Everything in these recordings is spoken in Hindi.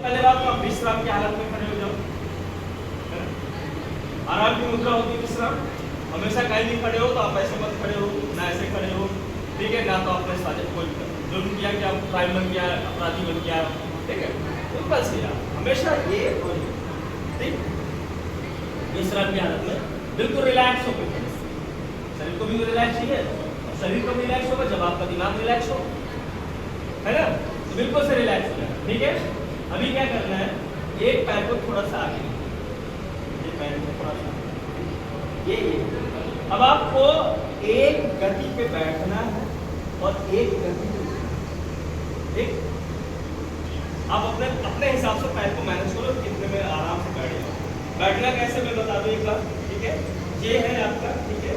पहले बात तो आप विश्राम की हालत में खड़े हो जाओ, है ना? आराम की मुद्रा होती है विश्राम। हमेशा कहीं भी खड़े हो तो आप ऐसे मत खड़े हो, ना ऐसे खड़े हो, ठीक है? ना तो आपने साजिश कोई जुर्म किया कि आप क्राइम बन गया, अपराधी बन गया, ठीक है? तो बस यार हमेशा ये और ये, ठीक? विश्राम की हालत में बिल्कुल रिलैक्स होकर खड़े। शरीर को भी रिलैक्स चाहिए, शरीर को भी रिलैक्स होगा जब आपका दिमाग रिलैक्स हो, है ना? तो बिल्कुल से रिलैक्स हो जाए, ठीक है? अभी क्या करना है, एक पैर को थोड़ा सा आगे, ये पैर को थोड़ा सा ये अब आपको एक गति पे बैठना है और एक गति पे, ठीक? आप अपने अपने हिसाब से पैर को मैनेज करो कितने में आराम से बैठ जाओ। बैठना कैसे मैं बता दूं एक बार, ठीक है? ये है आपका, ठीक है?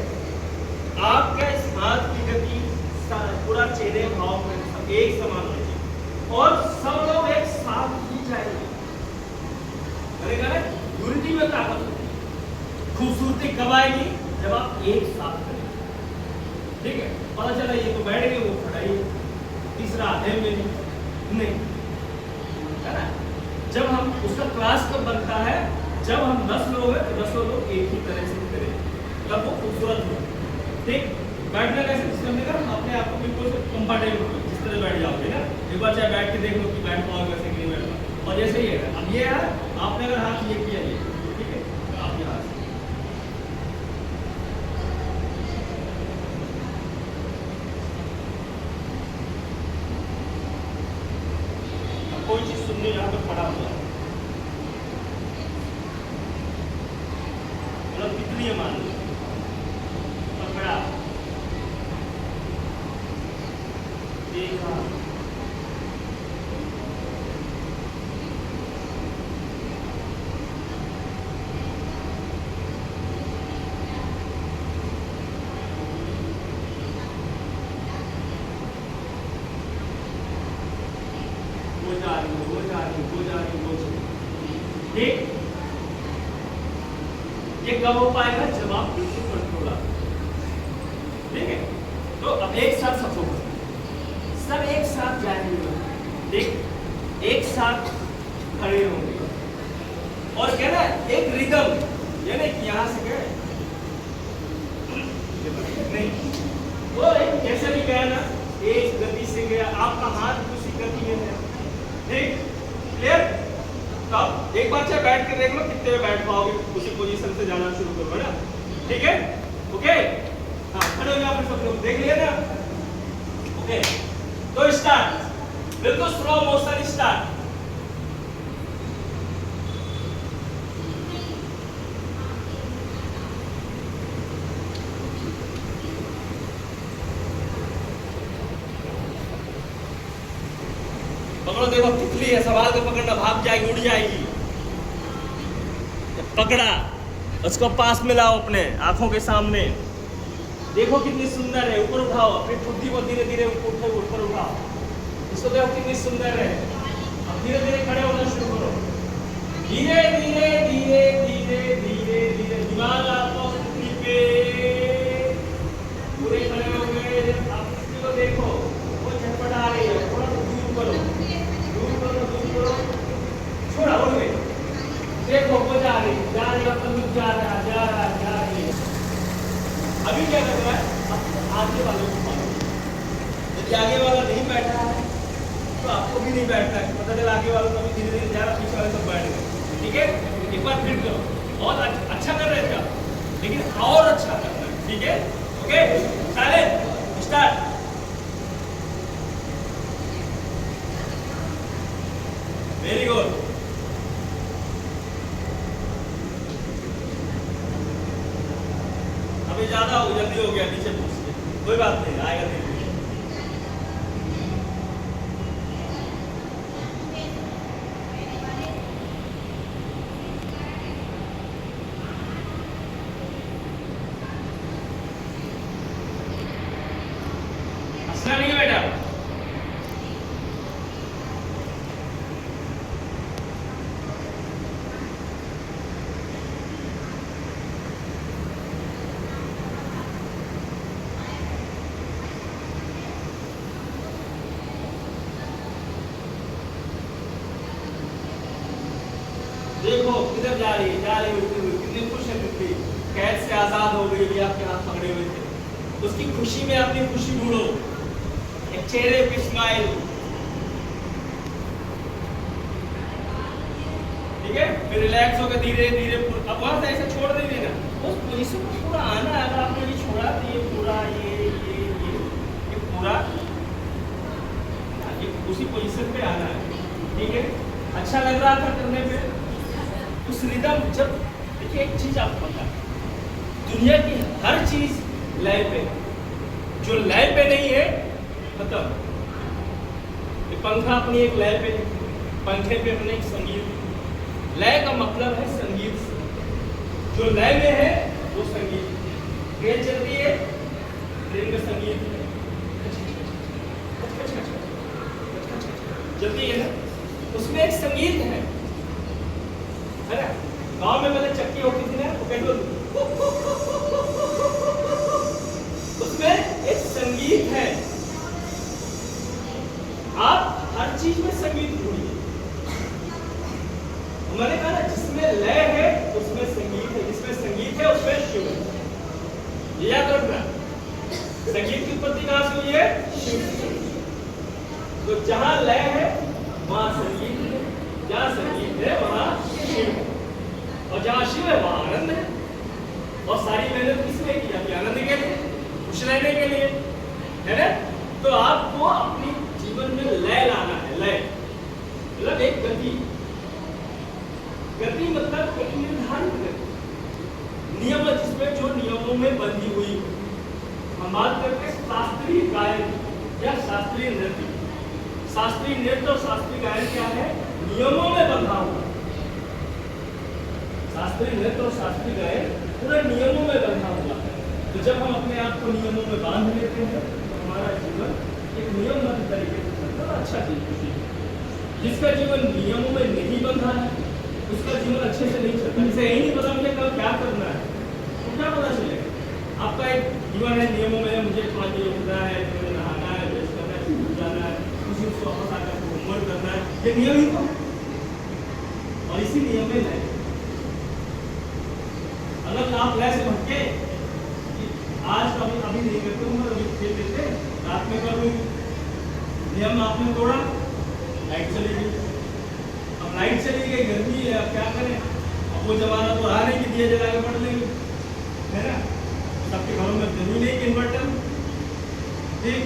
आपका इस हाथ की गति पूरा चेहरे भाव में एक समान होनी चाहिए और सब लोग एक साथ ही जाएंगे, यूनिटी में ताकत होती है। खूबसूरती कब आएगी? जब आप एक साथ करेंगे, ठीक है? पता चला ये तो बैठ गए, वो खड़ा ही, तीसरा आधे में नहीं, है ना? जब हम उसका क्लास कब बनता है, जब हम 10 लोग हैं तो 10 लोग एक ही तरह से करें, तब वो खूबसूरत हो, ठीक? बैठना कैसे करने का, अपने आप को बिल्कुल कंफर्टेबल जिस तरह बैठ जाओगे ना, एक बार चाहे बैठ के देख लो कि बैठ पाओगे वैसे कि नहीं बैठ पाओगे। और जैसे ये है, अब ये है, आपने अगर हाथ ये किया ये, ठीक है? आपके हाथ कोई चीज सुनने यहाँ पे पड़ा हुआ है, मतलब कितनी है मान लो, पकड़ा, देखा, ठीक? ये कब हो पाएगा? जब आप बिल्कुल कंट्रोल आ, ठीक है? तो अब एक साथ सब एक साथ जाएंगे, ठीक? एक साथ खड़े होंगे और क्या ना एक रिदम, ये नहीं कि यहां से गए नहीं, वो कैसे भी गया ना, एक गति से गया, आपका हाथ उसी गति में है, ठीक? क्लियर? तो आप एक बार चाहे बैठ के देख लो कितने में बैठ पाओगे, उसी पोजीशन से जाना शुरू करो, है ना? ठीक है? ओके? हाँ, खड़े हो जाओ फिर सब लोग, देख लिया ना? ओके, तो स्टार्ट, बिल्कुल स्लो मोशन स्टार्ट। पकड़ो, देखो तितली है, सवाल को पकड़ना, भाग जाएगी, उड़ जाएगी। पकड़ा, उसको पास में लाओ अपने आंखों के सामने, देखो कितनी सुंदर है, ऊपर उठाओ, अपनी ठुड्डी को धीरे धीरे ऊपर उठाओ, इसको देखो कितनी सुंदर है। अब धीरे धीरे खड़े होना शुरू करो, धीरे धीरे धीरे धीरे धीरे धीरे, दिमाग आपको तितली पे, पूरे खड़े हो गए। आप तितली को देखो, वो झटपटा रही है, थोड़ा दूर करो, छोड़ा उड़ गई, देखो वो जा रही बंदूक जा रही है। अभी क्या कर रहा है, आगे वाले को फॉलो, यदि आगे वाला नहीं बैठा है तो आपको भी नहीं बैठना है, पता चला आगे वाला तो धीरे धीरे जा रहा, पीछे वाले सब बैठ गए, ठीक है? एक बार फिर करो, बहुत अच्छा कर रहे थे आप, लेकिन और अच्छा करना है, ठीक है? Okay, silent, start. Very good. अभी ज्यादा हो, जल्दी हो गया, नीचे पूछिए, कोई बात नहीं, आएगा धीरे धीरे। हंसना नहीं है बेटा, देखो किधर जा रही है, उड़ती हुई, कितनी खुश है पृथ्वी, कैद से आजाद हो गई, भी आपके हाथ पकड़े हुए थे। उसकी खुशी में अपनी खुशी ढूंढो, एक चेहरे पे स्माइल, ठीक है। फिर रिलैक्स होकर धीरे धीरे अब वहां से ऐसे छोड़ नहीं देना, उस पोजीशन को पूरा आना है। अगर आपने ये छोड़ा तो ये पूरा ये पूरा ये उसी पोजीशन पे आना है, ठीक है। अच्छा लग रहा था करने पे, उस रिदम। जब देखिए एक चीज आपको पता है, दुनिया की हर चीज लय पे, जो लय पे नहीं है खत्म। पंखा अपनी एक लय पे, पंखे पे अपने एक संगीत। लय का मतलब है संगीत से, जो लय में है वो संगीत। ट्रेन चल रही है, ट्रेन का संगीत चलती है ना, उसमें एक संगीत है ना। गांव में पहले चक्की होती थी ना, वो कैसे, उसमें एक संगीत है। आप हर चीज में संगीत ढूंढिए। मैंने कहा ना, जिसमें लय है उसमें संगीत है, जिसमें संगीत है उसमें शिव है। ये याद रखना, संगीत की उत्पत्ति कहां से हुई है? शिव से। तो जहां लय है वहां संगीत है, जहां संगीत है वहां शिव है, और जहां शिव है वहां आनंद है। और सारी मेहनत किसने की? आपके आनंद के लिए, खुश रहने के लिए, है ना। तो आपको अपनी जीवन में लय लाना है। लय मतलब एक गति, गति मतलब एक निर्धारित गति, नियम जिसमें जो नियमों में बंधी हुई। हम बात करते हैं शास्त्रीय गायन या शास्त्रीय नृत्य। शास्त्रीय नृत्य और शास्त्रीय गायन क्या है? नियमों में बंधा हुआ। शास्त्रीय नृत्य और शास्त्रीय गायन पूरे नियमों में बंधा हुआ है। तो जब हम अपने आप को नियमों में बांध लेते हैं तो हमारा जीवन एक नियमबद्ध तरीके से चलता है। अच्छा चीज है। जिसका जीवन नियमों में नहीं बंधा है उसका जीवन अच्छे से नहीं चलता। इसे यही नहीं पता मुझे कल क्या करना है, तो क्या पता चलेगा? आपका एक जीवन है नियमों में, मुझे 5 बजे उठना है, मुझे नहाना है, ब्रश करना है, स्कूल जाना है, उसी से वापस आकर होमवर्क करना है, ये नियम ही तो। और इसी नियम में है, अगर आप लय से भटके, आज कभी अभी नहीं करते हूँ, अभी खेल देते, रात में कर लूँगी, नियम आपने तोड़ा, लाइट चली गई। अब लाइट चली गई, गर्मी है, अब क्या करें? अब वो जमाना तो रहा नहीं कि दिए जला के पढ़ लेंगे, है ना। सबके घरों में जरूरी नहीं कि इन्वर्टर, ठीक।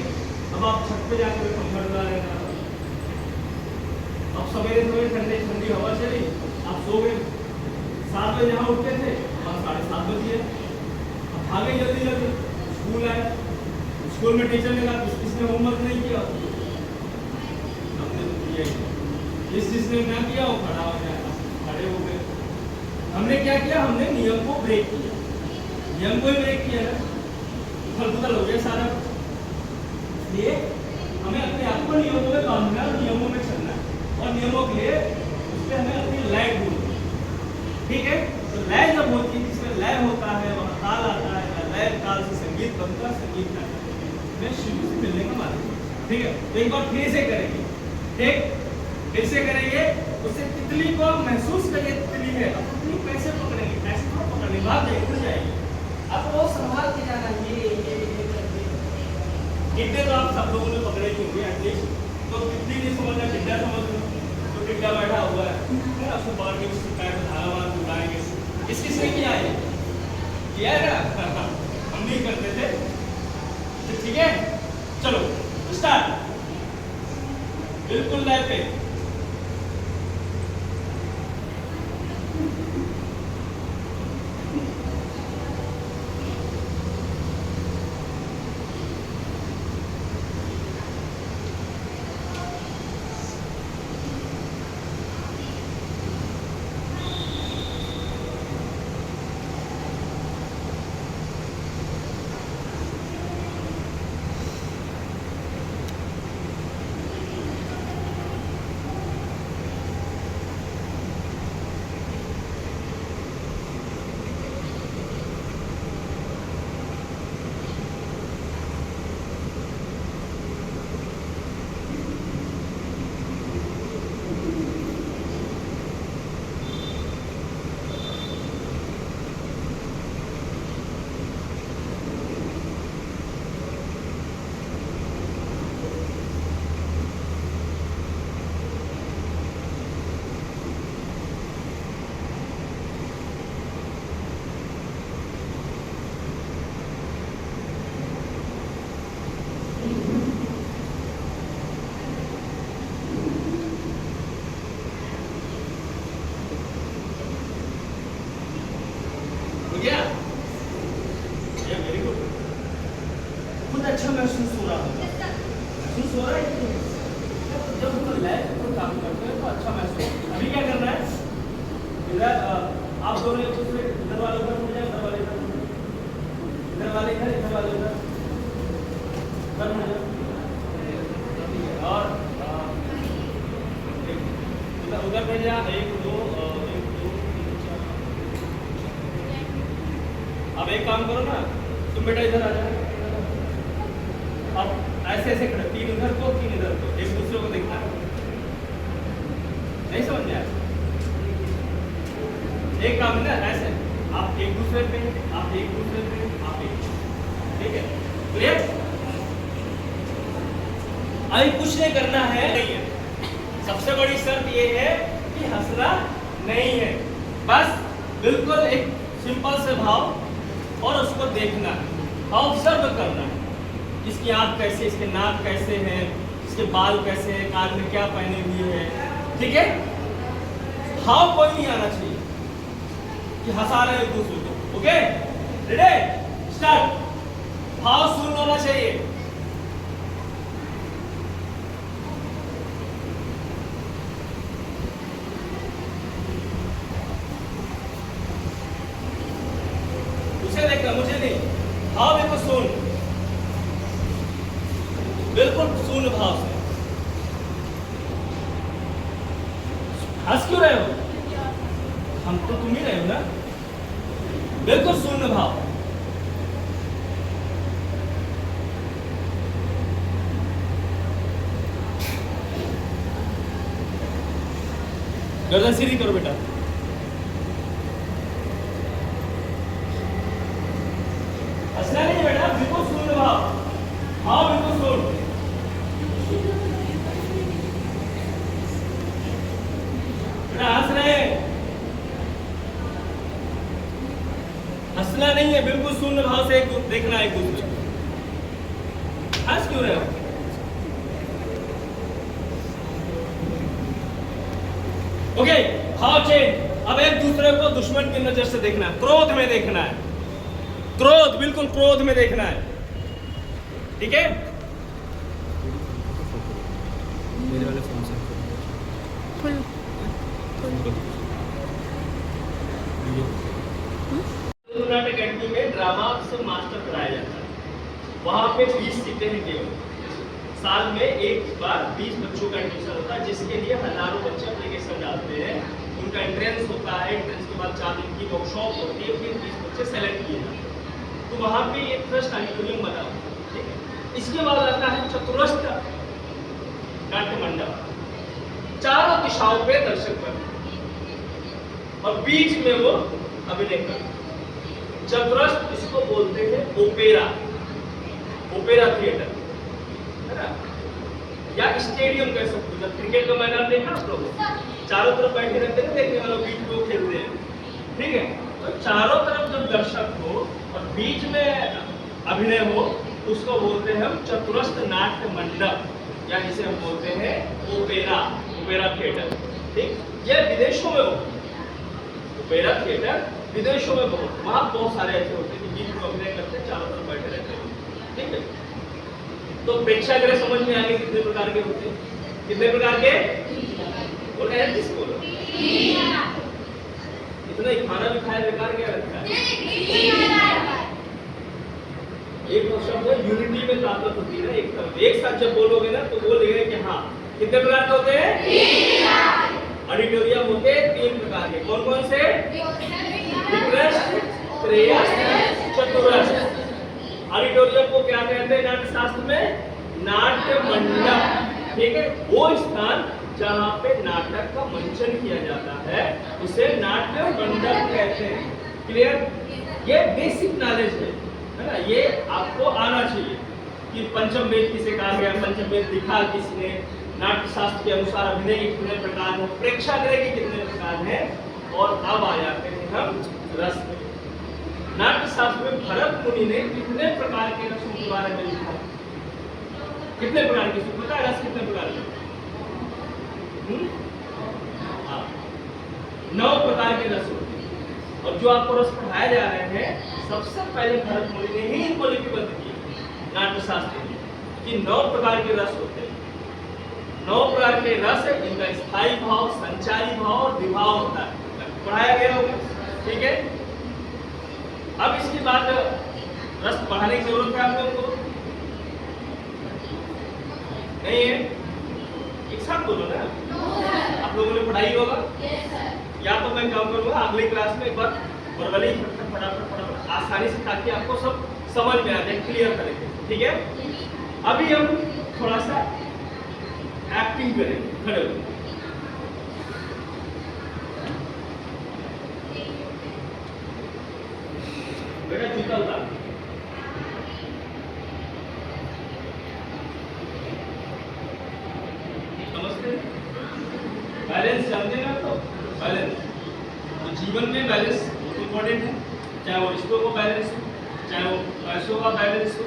अब आप छत पे जाकर पंखा डला लेना। अब सवेरे सवेरे ठंडी ठंडी हवा चली, आप सो गए, 7 बजे जहाँ उठते थे वहाँ 7:30 बजे। अब भागे जल्दी जल्दी, स्कूल आए, स्कूल में टीचर ने कहा किसने होमवर्क नहीं किया, हमने तो किया ही। जिसने ना किया वो खड़ा हो जाएगा, खड़े हो गए। हमने क्या किया? हमने नियम को ब्रेक किया, नियम को ही ब्रेक किया ना, उथल-पुथल हो गया सारा। इसलिए हमें अपने आप को नियमों में बांधना है और नियमों में चलना है, और नियमों के लिए उसमें हमें अपनी लय ढूंढनी है, ठीक है। तो लय जब होती है, जिसमें लय होता है वहाँ ताल आता है, लय ताल से संगीत बनता है, संगीत का मैं शुरू से मिलने का माध्यम, ठीक है। तो एक बार फिर से करेंगे, ठीक, फिर से करेंगे। उससे तितली को महसूस करिए, तितली है, अब तितली कैसे पकड़ेंगे? ऐसे थोड़ा पकड़ने भाग जाएगी, उड़ जाएगी। अब वो संभाल के जाना, ये करके। टिड्डे तो आप सब लोगों ने पकड़े ही होंगे एटलीस्ट, तो तितली नहीं समझना, टिड्डा समझ लो। तो टिड्डा बैठा हुआ है ना, उसको बाहर के पैर में धारा मार उड़ाएंगे। किसने किया है? किया है ना, हम नहीं करते थे, ठीक है। चलो स्टार्ट, बिल्कुल लय पे। काम करते हैं तो अच्छा महसूस। अभी क्या करना है, इधर आप दोनों एक दूसरे इधर वाले उधर मुड़ जाए, इधर वाले इधर मुड़ जाए, इधर वाले इधर, इधर वाले उधर मुड़ जाए। और उधर भेजा 1 2 1 2 3 4। अब एक काम करो ना, तुम बेटा इधर आ जाओ। अब ऐसे ऐसे खड़े, 3 इधर को 3 इधर को, एक दूसरे को देखना है। नहीं समझ में आया? एक काम है ना, ऐसे आप एक दूसरे पे, आप एक दूसरे पे, आप एक, ठीक है? क्लियर? अभी कुछ नहीं करना है, नहीं है। सबसे बड़ी शर्त ये है कि हंसना नहीं है, बस बिल्कुल एक सिंपल से भाव और उसको देखना, ऑब्जर्व करना है। इसकी आँख कैसे, इसके नाक कैसे है, इसके बाल कैसे हैं, कान में क्या पहने हुए हैं, ठीक है? भाव कोई नहीं आना चाहिए कि हंसा रहे एक दूसरे को। Okay, ready, start. भाव शून्य होना चाहिए। उसे देखना, मुझे नहीं। भाव देखो शून्य, बिल्कुल शून्य भाव से। हंस क्यों रहे हो? हम तो तुम ही रहे हो ना, बिल्कुल शून्य भाव। गर्दन सीधी करो बेटा। हंसना नहीं बेटा, बिल्कुल शून्य भाव। हाँ बिल्कुल शून्य। बेटा हंस रहे, हंसना नहीं है, बिल्कुल शून्य भाव से एक देखना एक दूसरे। हंस क्यों रहे हो? ओके, भाव चेंज। अब एक दूसरे को दुश्मन की नजर से देखना है, क्रोध में देखना है, क्रोध, बिल्कुल क्रोध में देखना है, ठीक है? मेरे वाले फोन से नाटक अकेडमी में ड्रामा से मास्टर कराया जाता है। वहाँ पे 20 सीटें हैं केवल। साल में एक बार 20 बच्चों का एडमिशन होता है, जिसके लिए हजारों बच्चे एप्लीकेशन डालते हैं। उनका एंट्रेंस होता है, एंट्रेंस के बाद 4 दिन की वर्कशॉप होती है, फिर 20 बच्चे सेलेक्ट किए जाते हैं। तो वहाँ पे एक फर्स्ट ऑडिटोरियम बना हुआ है, ठीक है? इसके बाद आता है चतुरस्र नाट्य मंडप, चारों दिशाओं पे दर्शक बैठे और बीच में वो अभिनय करते। चतुरस्र इसको बोलते हैं ओपेरा, ओपेरा थिएटर, है ना? या स्टेडियम कह सकते हो। जब क्रिकेट का मैदान देखा आप लोग, चारों तरफ बैठे रहते हैं, देखने वालों बीच में वो खेलते हैं, ठीक है? तो चारों तरफ जब दर्शक हो और बीच में अभिनय हो, उसको बोलते हैं हम चतुरस्र नाट्य मंडप, या जिसे हम बोलते हैं ओपेरा, ओपेरा थिएटर, ठीक? ये विदेशों में होता है, ओपेरा थिएटर विदेशों में बहुत, वहाँ बहुत सारे ऐसे होते हैं कि बीच में अभिनय करते हैं, चारों तरफ बैठे रहते हैं, ठीक है? तो प्रेक्षागृह समझ में आगे कितने प्रकार के होते हैं? कितने प्रकार के? बोलो किसको बोलो? इतना ही खाना भी खाया बेकार क्या लगता है? एक शब्द है यूनिटी में ताकत होती है ना, एक साथ जब बोलोगे ना तो बोलेंगे कि हाँ। कितने प्रकार के होते हैं? ऑडिटोरियम होते हैं 3 प्रकार के। कौन कौन से? विक्रस्ट, त्रयस्थ, चतुरस्र। ऑडिटोरियम को क्या कहते हैं नाट्य शास्त्र में? नाट्य मंडप, ठीक है? वो स्थान जहाँ पे नाटक का मंचन किया जाता है उसे नाट्य मंडप कहते हैं। क्लियर? ये बेसिक नॉलेज है ना? ये आपको आना चाहिए कि पंचम वेद किसे कहा गया, पंचम वेद लिखा किसने, नाट्य शास्त्र के अनुसार अभिनय के कितने प्रकार हैं, प्रेक्षागृह के कितने प्रकार हैं, और अब आ जाते हैं हम रस में। नाट्य शास्त्र में भरत मुनि ने कितने प्रकार के रसों के बारे में लिखा है? कितने प्रकार के पता है? रस कितने प्रकार के? 9 प्रकार के रस होते हैं। और जो आपको रस पढ़ाए जा रहे हैं, सबसे पहले भरत मुनि ने ही इनको लिपिबद्ध किया नाट्य शास्त्र में कि 9 प्रकार के रस होते हैं। 9 प्रकार प्रकार के रस है, इनका स्थायी भाव, संचारी भाव और विभाव होता है, पढ़ाया गया होगा, ठीक है। अब इसके बाद रस पढ़ाने की जरूरत है आप लोगों को, नहीं है? एक साथ बोलो ना, आप लोगों ने पढ़ाई होगा, या तो मैं काम करूंगा अगली क्लास में एक बार वर्बली फटाफट आसानी से, ताकि आपको सब समझ में आ जाए, क्लियर करेंगे, ठीक है। अभी हम थोड़ा सा एक्टिंग करेंगे, खड़े हो बेटा, जूता उतार। समझते? बैलेंस जानते हैं ना, तो बैलेंस, तो जीवन में बैलेंस बहुत इंपॉर्टेंट है, चाहे वो रिश्तों को बैलेंस हो, चाहे वो पैसों का बैलेंस हो,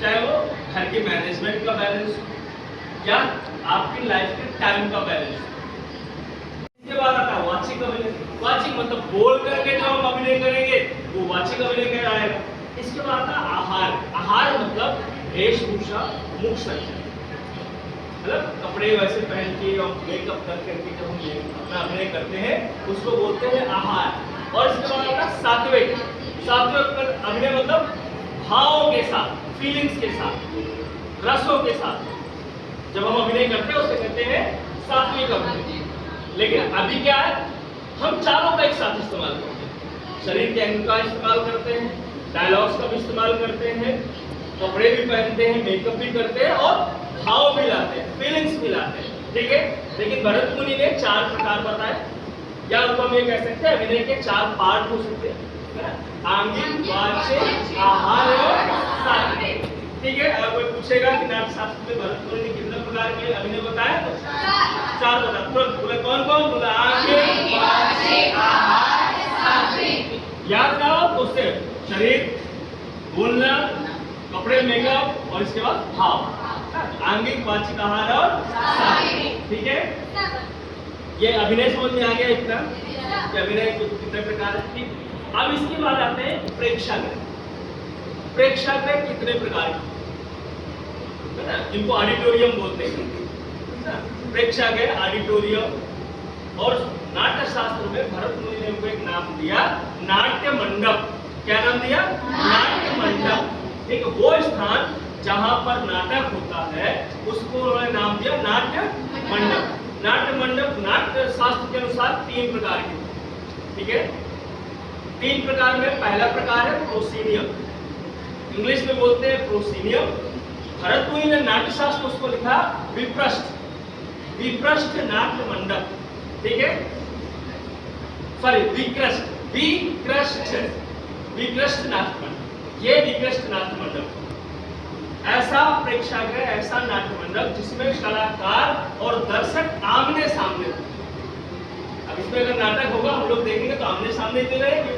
चाहे वो घर के मैनेजमेंट का बैलेंस हो, या आपकी लाइफ के टाइम का बैलेंस हो। इसके बाद आता है वाचिक अभिनय। वाचिक मतलब बोल करके जो हम अभिनय करेंगे वो वाचिक अभिनय कहलाएगा। इसके बाद आता है आहार। आहार मतलब वेशभूषा, मुख सज्जा, मतलब कपड़े वैसे पहन के और मेकअप कर करके जब हम अपना अभिनय करते हैं उसको बोलते हैं आहार। और इसके बाद आता है सात्विक। सात्विक अभिनय मतलब भावों के साथ, फीलिंग्स के साथ, रसों के साथ जब हम अभिनय करते हैं उसे कहते हैं सात्विक अभिनय। लेकिन अभी क्या है, हम चारों का एक साथ इस्तेमाल करते हैं, शरीर के अंग का इस्तेमाल करते हैं, डायलॉग्स का भी इस्तेमाल करते हैं, कपड़े भी पहनते हैं, मेकअप भी करते हैं और भाव भी लाते हैं, फीलिंग्स भी लाते हैं, ठीक है। लेकिन भरत मुनि ने 4 प्रकार बताए, या उनको हम ये कह सकते हैं अभिनय के 4 पार्ट हो सकते हैं, आंगिक, वाचिक, आहार और सात्विक, ठीक है। अगर कोई पूछेगा कि नाट्यशास्त्र में भरत मुनि ने कितने प्रकार के अभिनय बताए, तो 4 बता, तुरंत बोले कौन कौन बोला, आंगिक, वाचिक, आहार, सात्विक। याद रहो तो उससे शरीर, बोलना, कपड़े, मेकअप और इसके बाद भाव, आंगिक, वाचिक, आहार और सात्विक, ठीक है। ये अभिनय समझ में आ गया इतना कि अभिनय कितने प्रकार है, ठीक। अब इसके बाद आते हैं प्रेक्षागृह। प्रेक्षागृह कितने प्रकार के है ना, जिनको ऑडिटोरियम बोलते हैं। प्रेक्षागृह, ऑडिटोरियम, और नाट्य शास्त्र में भरत मुनि ने उनको एक नाम दिया, नाट्य मंडप। क्या नाम दिया? नाट्य मंडप। एक वो स्थान जहां पर नाटक होता है उसको उन्होंने नाम दिया नाट्य मंडप। नाट्य मंडप नाट्य शास्त्र के अनुसार 3 प्रकार के, ठीक है। 3 प्रकार में पहला प्रकार है प्रोसीनियम, इंग्लिश में बोलते हैं प्रोसीनियम। भरत मुनि ने नाट्य शास्त्र उसको लिखा विप्रस्थ, विप्रस्थ नाट्य मंडप, ठीक है। सॉरी, विक्रस्ट, विक्रस्ट, विक्रस्ट नाट्य मंडप, ये विक्रस्ट नाट्य मंडप, ऐसा प्रेक्षागृह, ऐसा नाट्य मंडप जिसमें कलाकार और दर्शक आमने सामने। अब इसमें अगर नाटक होगा हम लोग देखेंगे तो आमने सामने ही रहेंगे,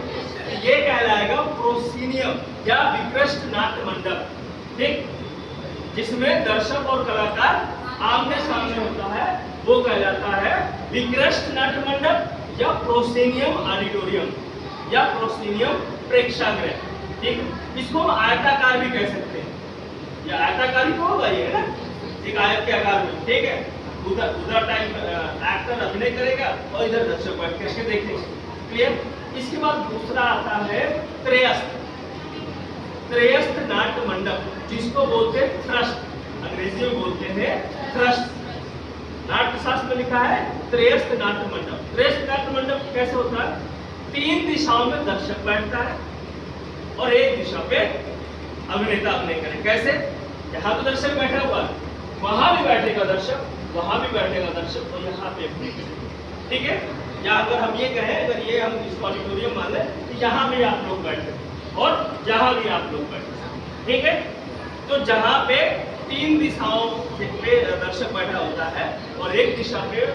ये कहलाएगा प्रोसीनियम या विकृष्ट नाट्य मंडप, ठीक। जिसमें दर्शक और कलाकार आमने सामने होता है वो कहलाता है विकृष्ट नाट्य मंडप या प्रोसीनियम ऑडिटोरियम या प्रोसीनियम प्रेक्षागृह, ठीक। इसको हम आयताकार भी कह सकते हैं, या आयताकारी तो होगा ये, है ना, एक आयत के आकार में, ठीक है। उधर टाइम एक्टर अभिनय करेगा और इधर दर्शक बैठ करके देखेंगे, क्लियर। इसके बाद दूसरा आता है त्रयस्थ, त्रयस्थ नाट्य मंडप, जिसको बोलते हैं थ्रस्ट, अंग्रेजी में बोलते हैं थ्रस्ट। नाट्य शास्त्र में लिखा है त्रयस्थ नाट्य मंडप। त्रयस्थ नाट्य मंडप कैसे होता है? 3 दिशाओं में दर्शक बैठता है और एक दिशा पे अभिनेता अभिनय करे। कैसे? यहाँ तो दर्शक बैठा हुआ है, वहां भी बैठेगा दर्शक, वहां भी बैठेगा दर्शक, और यहाँ पे अभिनय करेगा, ठीक है। या अगर हम ये कहें, अगर ये हम इसको ऑडिटोरियम मान लें तो यहाँ भी आप लोग बैठे और यहाँ भी आप लोग बैठे, ठीक है। तो जहाँ पे 3 दिशाओं पे दर्शक बैठा होता है और एक दिशा पे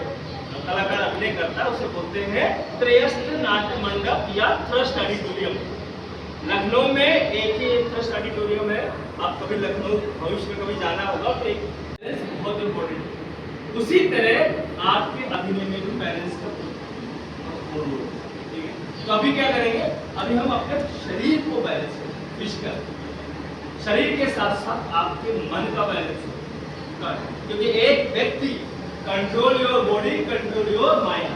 कलाकार अभिनय करता है उसे बोलते हैं त्रयस्थ नाट्य मंडप या थ्रस्ट ऑडिटोरियम। लखनऊ में एक ही थ्रस्ट ऑडिटोरियम है, आप कभी लखनऊ भविष्य में कभी जाना होगा तो एक बहुत इम्पोर्टेंट है। उसी तरह आपके अभिनय में भी बैलेंस का, ठीक है। तो अभी क्या करेंगे, अभी हम अपने शरीर को बैलेंस करेंगे, फिजिकल शरीर के साथ साथ आपके मन का बैलेंस, क्योंकि एक व्यक्ति control your body, control your mind.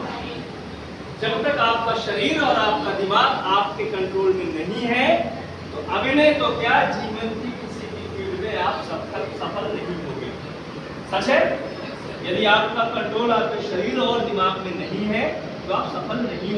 जब तक आपका शरीर और आपका दिमाग आपके कंट्रोल में नहीं है, तो अभिनय तो क्या, जीवन की किसी भी फील्ड में आप सफल नहीं होंगे। सच है, यदि आपका कंट्रोल आपके शरीर और दिमाग में नहीं है तो आप सफल नहीं